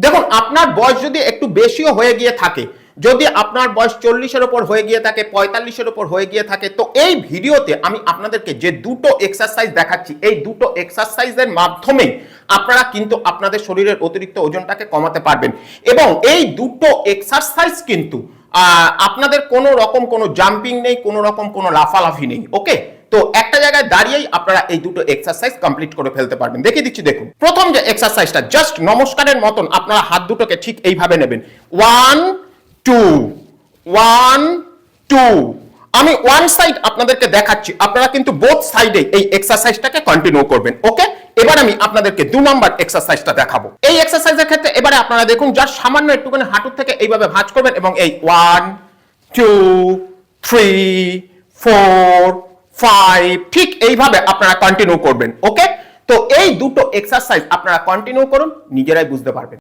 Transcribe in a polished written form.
দেখুন, আপনার বয়স যদি একটু বেশিও হয়ে গিয়ে থাকে, যদি আপনার বয়স 40-এর উপর হয়ে গিয়ে থাকে, 45-এর উপর হয়ে গিয়ে থাকে, তো এই ভিডিওতে আমি আপনাদেরকে যে দুটো এক্সারসাইজ দেখাচ্ছি, এই দুটো এক্সারসাইজের মাধ্যমে আপনারা কিন্তু আপনাদের শরীরের অতিরিক্ত ওজনটাকে কমাতে পারবেন। এবং এই দুটো এক্সারসাইজ কিন্তু আপনাদের কোনো রকম কোনো জাম্পিং নেই, কোনো রকম কোনো লাফালাফি নেই। ওকে, তো একটা জায়গায় দাঁড়িয়েই আপনারা এই দুটো এক্সারসাইজ কমপ্লিট করে ফেলতে পারবেন। দেখিয়ে দিচ্ছি, দেখুন। প্রথম যে এক্সারসাইজটা, জাস্ট নমস্কারের মতন আপনারা হাত দুটোকে ঠিক এইভাবে নেবেন, 1 2 1 2। আমি ওয়ান সাইড আপনাদেরকে দেখাচ্ছি, আপনারা কিন্তু বোথ সাইডে এই এক্সারসাইজটাকে কন্টিনিউ করবেন। ওকে, এবার আমি আপনাদেরকে 2 নম্বর এক্সারসাইজটা দেখাবো। এই এক্সারসাইজের ক্ষেত্রে এবারে আপনারা দেখুন, জাস্ট সামান্য একটুখানি হাঁটুর থেকে এইভাবে ভাঁজ করবেন এবং এই 1 2 3 4 5 ঠিক এইভাবে আপনারা কন্টিনিউ করবেন। ওকে, তো এই দুটো এক্সারসাইজ আপনারা কন্টিনিউ করুন, নিজেরাই বুঝতে পারবেন।